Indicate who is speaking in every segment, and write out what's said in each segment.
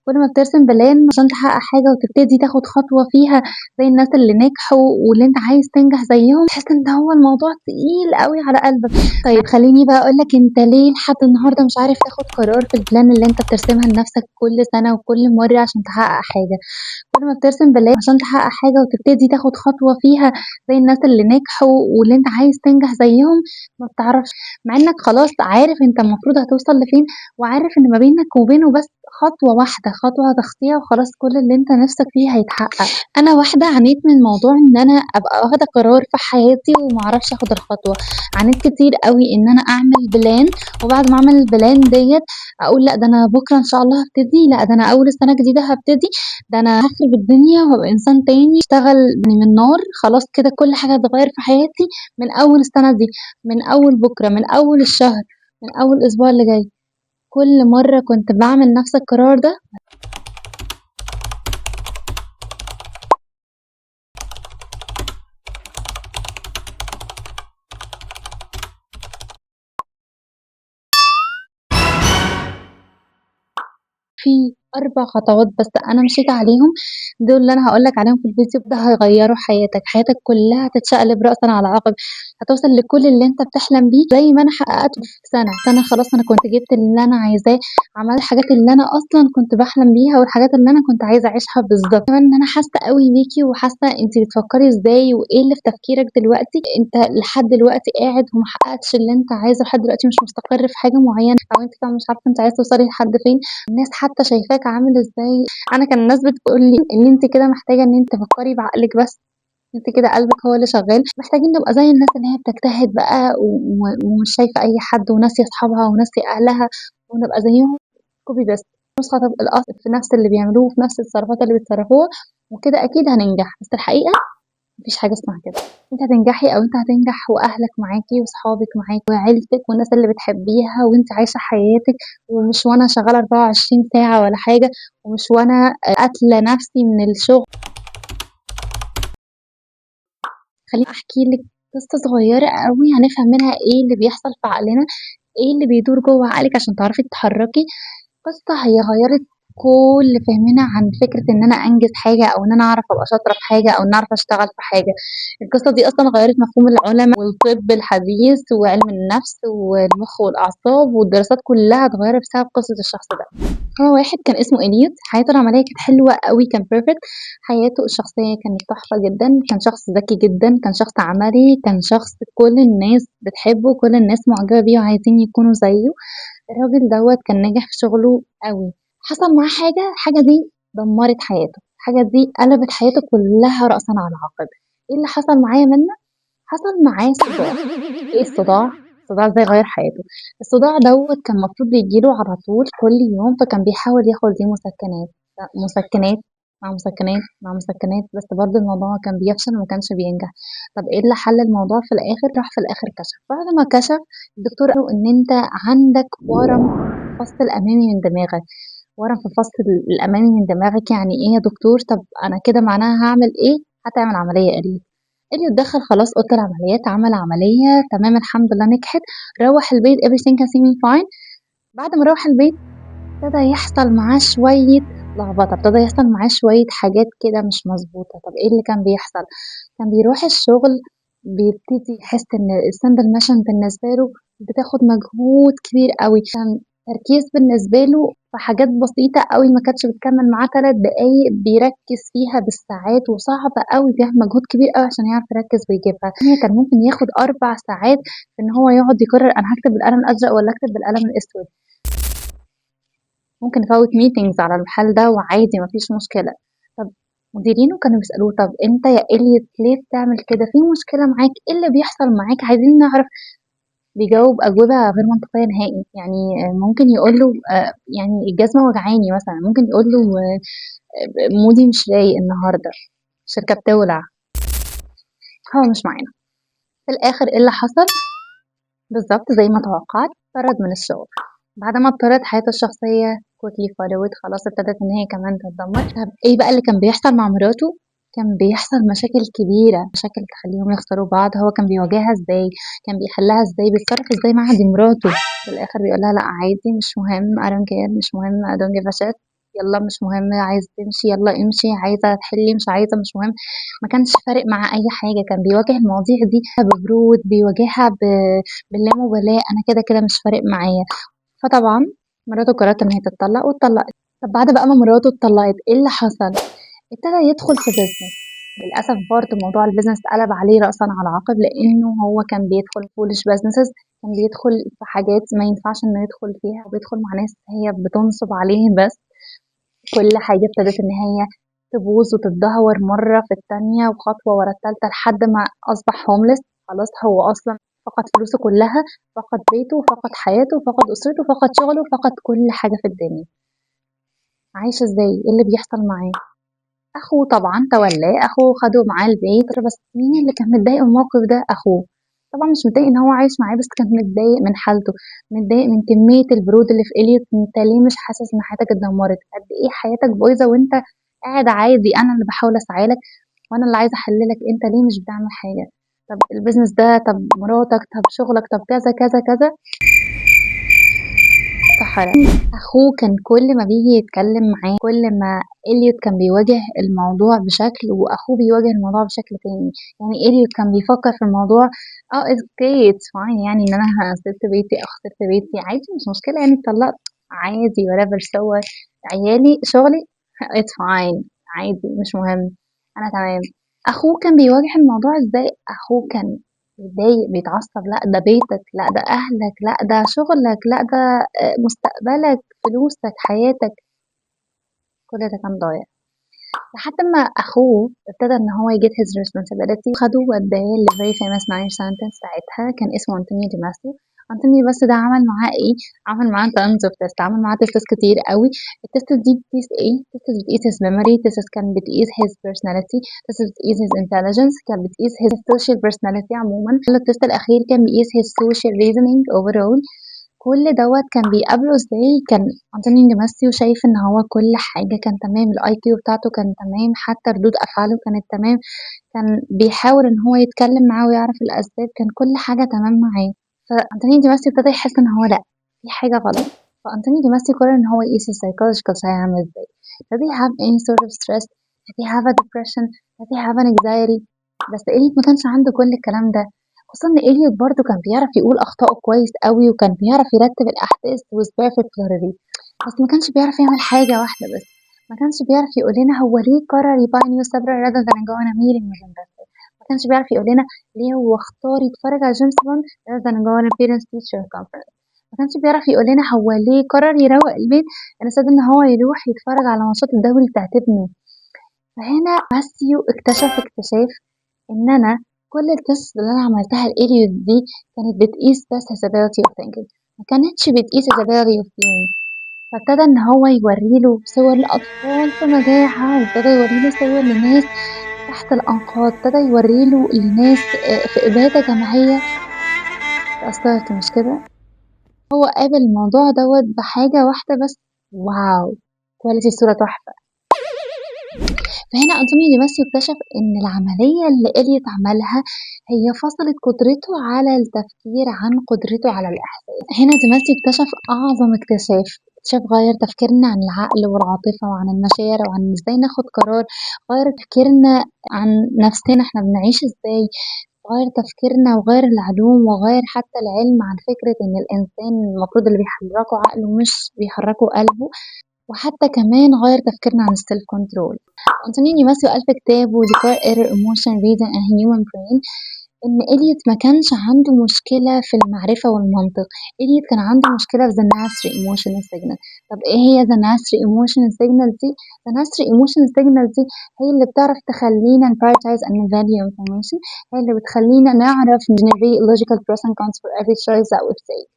Speaker 1: كل ما بترسم بلان عشان تحقق حاجة وتبتدي تاخد خطوة فيها زي الناس اللي نجحوا واللي انت عايز تنجح زيهم، تحس ان هو الموضوع تقيل قوي على قلبك. طيب خليني بقى اقولك، انت ليه لحد النهارده مش عارف تاخد قرار في البلان اللي انت بترسمها لنفسك كل سنة وكل مرة عشان تحقق حاجة؟ كل ما بترسم بلان عشان تحقق حاجة وتبتدي تاخد خطوة فيها زي الناس اللي نجحوا واللي انت عايز تنجح زيهم، ما بتعرفش، مع انك خلاص عارف انت المفروض هتوصل لفين، وعارف ان ما بينك وبينه بس خطوة واحدة، خطوة هتخطيها وخلاص كل اللي انت نفسك فيه هيتحقق. انا واحدة عانيت من موضوع ان انا ابقى واخدة قرار في حياتي ومعرفش اخد الخطوة. عانيت كتير قوي ان انا اعمل بلان، وبعد ما اعمل البلان ديت اقول لا ده انا بكرة ان شاء الله هبتدي، لا ده انا اول السنة الجديدة هبتدي، ده انا هخرب الدنيا وهبقى انسان تاني، اشتغل من النار، خلاص كده كل حاجة هتتغير في حياتي من اول السنة دي، من اول بكرة، من اول الشهر، من اول الاسبوع اللي جاي. كل مرة كنت باعمل نفس القرار ده. في 4 خطوات بس أنا مشيت عليهم، دول اللي أنا هاقول لك عليهم في الفيديو ده هيغيّروا حياتك، حياتك كلّها هتتشقلب رأسًا على عقب، هتوصل لكل اللي أنت بتحلم بيه زي ما أنا حققته في سنة، سنة خلاص أنا كنت جِبت اللي أنا عايزاه، عملت الحاجات اللي أنا أصلًا كنت باحلم بيها والحاجات اللي أنا كنت عايزة أعيشها بالضبط. كمان إن أنا حاسة أوي بيكِ وحاسة أنتِ بتفكّري إزاي وإيه اللي في تفكيرك دلوقتي، أنت لحد دلوقتي قاعد وما حققتش اللي أنت عايزه، لحد دلوقتي مش مستقر في حاجة معيّنة، أو أنتِ كمان مش عارفة أنتِ عايزة توصلي لحد فين. الناس حتى شايفاك عامل إزاي. أنا كان الناس بتقول لي إن أنتِ كده محتاجة إن أنتِ تفكّري بعقلِك بس، أنتِ كده قلبِك هو اللي شغّال، محتاجين نبقى زي الناس اللي هي بتجتهد بقى ومش شايفة أي حد وناسية أصحابها وناسية أهلها، ونبقى زيّهم copy paste، نسخة طبق الأصل في نفس اللي بيعملوه وفي نفس التصرفات اللي بيتصرفوها، وكده أكيد هننجح. بس الحقيقة ما فيش حاجة اسمها كده، أنتِ هتنجحي أو أنت هتنجح وأهلك معاكِ وصحابك معاكِ وعيلتك والناس اللي بتحبيها وأنتِ عايشة حياتِك، ومش وأنا شغّالة 24 ساعة ولا حاجة، ومش وأنا قاتلة نفسي من الشغل. خلّيني أحكي لِك قصة صغيّرة أوي هنفهم منها إيه اللي بيحصل في عقلنا، إيه اللي بيدور جوّه عقلِك عشان تعرفي تتحرّكي. قصة هي غيّرت كل فهمنا عن فكرة إن أنا أنجز حاجة أو إن أنا أعرف أبقى شاطرة في حاجة أو إن أعرف أشتغل في حاجة. القصة دي أصلًا غيّرت مفهوم العُلما والطب الحديث وعلم النفس والمُخ والأعصاب، والدراسات كلّها اتغيّرت بسبب قصة الشخص ده. هو واحد كان اسمه إليوت، حياته العملية كانت حلوة أوي، كان perfect. حياته الشخصية كانت تحفة جدًا، كان شخص ذكي جدًا، كان شخص عملي، كان شخص كل الناس بتحبه وكل الناس معجبة بيه وعايزين يكونوا زيه. الراجل دوّة كان ناجح في شغله أوي، حصل معاه حاجة، الحاجة دي دمّرت حياته، الحاجة دي قلبت حياته كلّها رأسًا على عقب. إيه اللي حصل معاه يا منى؟ حصل معاه صداع. إيه الصداع؟ الصداع إزاي غيّر حياته؟ الصداع دوّة كان المفروض بييجي له على طول كل يوم، فكان بيحاول ياخد ليه مسكنات، مسكنات، مع مسكنات، مع مسكنات، بس برضه الموضوع كان بيفشل وما كانش بينجح. طب إيه اللي حل الموضوع في الآخر؟ راح في الآخر كشف، بعد ما كشف الدكتور قال له إن أنت عندك ورم في الفص الأمامي من دماغك. ورم في الفص الأمامي من دماغك يعني إيه يا دكتور؟ طب أنا كده معناها هاعمل إيه؟ هتعمل عملية قال. إليوت دخل خلاص أوضة العمليات، عمل عملية تمام الحمد لله نجحت، روّح البيت everything can seem fine. بعد ما روّح البيت ابتدى يحصل معاه شوية لخبطة، ابتدى يحصل معاه شوية حاجات كده مش مضبوطة. طب إيه اللي كان بيحصل؟ كان بيروح الشغل بيبتدي يحس إن الsimple mission بالنسبة له بتاخد مجهود كبير أوي، كان تركيز بالنسبة له في حاجات بسيطة أوي ما كانتش بتكمّل معاه 3 دقايق بيركّز فيها بالساعات، وصعب أوي بياخد مجهود كبير أوي عشان يعرف يركّز ويجيبها. هي كان ممكن ياخد 4 ساعات في إن هو يقعد يقرر أنا هاكتب بالقلم الأزرق والّا أكتب بالقلم الأسود. ممكن نفوّت meetings على الحال ده وعادي ما فيش مشكلة. طب مديرينه كانوا بيسألوه طب أنت يا إليوت ليه بتعمل كده؟ في مشكلة معاك؟ إيه اللي بيحصل معاك؟ عايزين نعرف. بيجاوب أجوبة غير منطقية نهائي، يعني ممكن يقول له يعني الجزمة وجعاني مثلًا، ممكن يقول له مودي مش رايق النهارده، الشركة بتولع، هو مش معانا. في الآخر إيه اللي حصل؟ بالضبط زي ما توقعت، اتطرد من الشغل. بعد ما اتطرد حياته الشخصية quickly followed، خلاص ابتدت إن هي كمان تتدمر. طب إيه بقى اللي كان بيحصل مع مراته؟ كان بيحصل مشاكل كبيرة، مشاكل تخلّيهم يخسروا بعض، هو كان بيواجهها إزاي؟ كان بيحلها إزاي؟ بيتصرف إزاي معاها؟ دي مراته. في الآخر بيقول لها لأ عادي مش مهم I don't care، مش مهم I don't give a shit. يلا مش مهم، عايزة تمشي يلا امشي، عايزة تحلي مش عايزة مش مهم. ما كانش فارق معاه أي حاجة، كان بيواجه المواضيع دي ببرود، بيواجهها باللامبالاة. أنا كده كده مش فارق معايا. فطبعا مراته قررت إن هي تتطلق واتطلقت. طب بعد بقى ما مراته اتطلقت ايه اللي حصل؟ ابتدى يدخل في بيزنس. للأسف برضه موضوع البيزنس قلب عليه رأسا على عقب، لأنه هو كان بيدخل فولش بيزنسز، كان بيدخل في حاجات ما ينفعش إنه يدخل فيها، وبيدخل مع ناس هي بتنصب عليه بس. كل حاجة ابتدت إن هي تبوظ وتتدهور مرة في التانية وخطوة ورا التالتة لحد ما أصبح هوملس. خلاص هو أصلا فقد فلوسه كلها، فقد بيته، فقد حياته، فقد أسرته، فقد شغله، فقد كل حاجة في الدنيا. عايش ازاي؟ ايه اللي بيحصل معاه؟ اخوه طبعا تولاه، اخوه خده معاه البيت. بس مين اللي كان متضايق من الموقف ده؟ اخوه. طبعا مش متضايق ان هو عايش معاه، بس كان متضايق من حالته، متضايق من كمية البرود اللي في اليوت. انت ليه مش حاسس ان حياتك اتدمرت؟ قد ايه حياتك بايظة وانت قاعد عادي؟ انا اللي بحاول اسعالك وانا اللي عايزه احللك، انت ليه مش بتعمل حاجه؟ طب البيزنس ده، طب مراتك، طب شغلك، طب كذا كذا كذا. صحراء. اخوه كان كل ما بيجي يتكلم معاه، كل ما إليوت كان بيواجه الموضوع بشكل واخوه بيواجه الموضوع بشكل تاني. يعني إليوت كان بيفكر في الموضوع اه اوكي اتس فاين، يعني ان انا سبت بيتي او خسرت بيتي عادي مش مشكله، يعني اتطلقت عادي whatever، سوى عيالي شغلي اتس فاين عادي مش مهم، انا تمام. اخوه كان بيواجه الموضوع ازاي؟ اخوه كان بيتضايق بيتعصب، لا ده بيتك، لا ده اهلك، لا ده شغلك، لا ده مستقبلك، فلوسك، حياتك، كل ده كان ضايع. لحد ما اخوه ابتدى ان هو يجيت his responsibility وخده وداه ل very famous nine scientist ساعتها كان اسمه انتونيو دي ماسيو. انتونيو بس ده عمل معاه ايه؟ عمل معاه tons of tests، عمل معاه تيست كتير قوي. التست دي بتقيس ايه؟ تست بتقيس his memory، تست كان بتقيس his personality، تست بتقيس his intelligence، كان بتقيس his social personality عموما. التست الاخير كان بيقيس his social reasoning overall. كل دوت كان بيقابله ازاي؟ كان أنطونيو ديماسيو شايف ان هو كل حاجة كان تمام، الاي كيو بتاعته كان تمام، حتى ردود افعاله كانت تمام، كان بيحاول ان هو يتكلم معاه ويعرف الاسباب، كان كل حاجة تمام معاه. فأنطونيو ديماسيو ابتدى يحس ان هو لا، في حاجة غلط. فأنطونيو ديماسيو قرر ان هو يقيس السايكولوجيكال سايد عامل ازاي. Does he have any sort of stress? Does he have a depression? Does he have an anxiety? بس إليوت ما كانش عنده كل الكلام ده. خصوصا ان إليوت برضه كان بيعرف يقول اخطائه كويس قوي، وكان بيعرف يرتب الاحداث with perfect clarity. بس ما كانش بيعرف يعمل حاجة واحدة بس، ما كانش بيعرف يقول لنا هو ليه قرر يباي نيو سابرا rather than go on a meeting with investor. ما كانش بيعرف يقول لنا ليه هو اختار يتفرج على جيمس بوند rather than go on a parents teacher conference. ما كانش بيعرف يقول لنا هو ليه قرر يروق البيت instead ان هو يروح يتفرج على ماتشات الدوري بتاعت ابنه. فهنا ماسيو اكتشف اكتشاف ان انا كل التست اللي انا عملتها الاليوت دي كانت بتقيس بس his ability of thinking، ما كانتش بتقيس his ability of being. فابتدى ان هو يوريله صور لاطفال في مجاعة، وابتدى يوريله صور لناس تحت الانقاض، ابتدى يوريله لناس في ابادة جماعية. تأثرت مش كده؟ هو قابل الموضوع دوت بحاجة واحدة بس، واو، كواليتي الصورة تحفة. فهنا أنطونيو ديماسيو اكتشف إن العملية اللي إليوت عملها هي فصلت قدرته على التفكير عن قدرته على الإحساس. هنا ديماسيو اكتشف أعظم اكتشاف، اكتشاف غير تفكيرنا عن العقل والعاطفة وعن المشاعر وعن ازاي ناخد قرار، غير تفكيرنا عن نفسنا احنا بنعيش ازاي، غير تفكيرنا وغير العلوم وغير حتى العلم عن فكرة ان الانسان المفروض اللي بيحركه عقله مش بيحركه قلبه، وحتى كمان غير تفكيرنا عن السيلف كنترول. أنطونيو ديماسيو ألف كتابه The Core Error Emotion Reason and Human Brain إن إليوت ما كانش عنده مشكلة في المعرفة والمنطق، إليوت كان عنده مشكلة في the Nursery Emotional Signal. طب إيه هي the Nursery Emotional Signal دي؟ the Nursery Emotional Signal دي هي اللي بتعرف تخلينا prioritize and value information، هي اللي بتخلينا نعرف generate logical pros and cons for every choice that we take.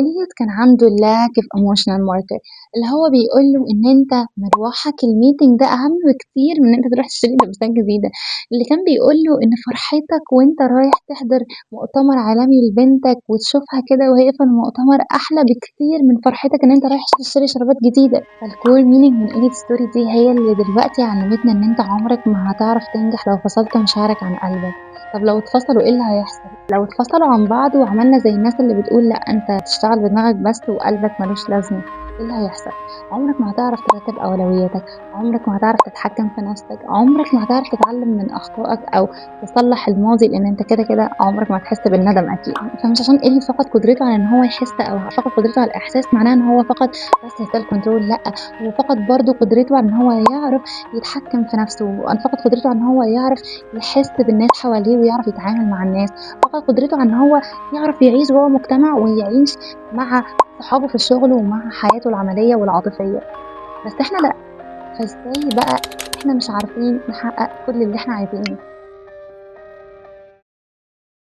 Speaker 1: إليوت كان عنده lack of emotional marker، اللي هو بيقول له ان انت مروحك الميتنج ده اهم بكتير من ان انت تروح تشتري لبسات جديده، اللي كان بيقول له ان فرحتك وانت رايح تحضر مؤتمر عالمي لبنتك وتشوفها كده وهي في المؤتمر احلى بكتير من فرحتك ان انت رايح تشتري شرابات جديده. فالكور مينينج من إليوت ستوري دي هي اللي دلوقتي علمتنا ان انت عمرك ما هتعرف تنجح لو فصلت مشاعرك عن قلبك. طب لو اتفصلوا ايه اللي هيحصل؟ لو اتفصلوا عن بعض وعملنا زي الناس اللي بتقول لا انت تشتغل بدماغك بس وقلبك ملوش لازمه، إيه اللي هيحصل؟ عمرك ما هتعرف ترتّب أولوياتك، عمرك ما هتعرف تتحكّم في نَفْسك، عمرك ما هتعرف تتعلّم من أخطائك أو تصلّح الماضي، لإن أنت كده عمرك ما هتحس بالندم أكيد. فمش عشان ابني فقد قدرته على إن هو يحس أو فقد قدرته على الإحساس معناه إن هو فقد بس الself control لأ، هو فقد برضه قدرته على إن هو يعرف يتحكّم في نَفْسه، فقد قدرته على إن هو يعرف يحس بالناس حواليه ويعرف يتعامل مع الناس، فقد قدرته على إن هو يعرف يعيش جوّه مجتمع ويعيش مع صحابه في الشغل ومع حياته العملية والعاطفية، بس إحنا لأ، فإزاي بقى إحنا مش عارفين نحقق كل اللي إحنا عايزينه؟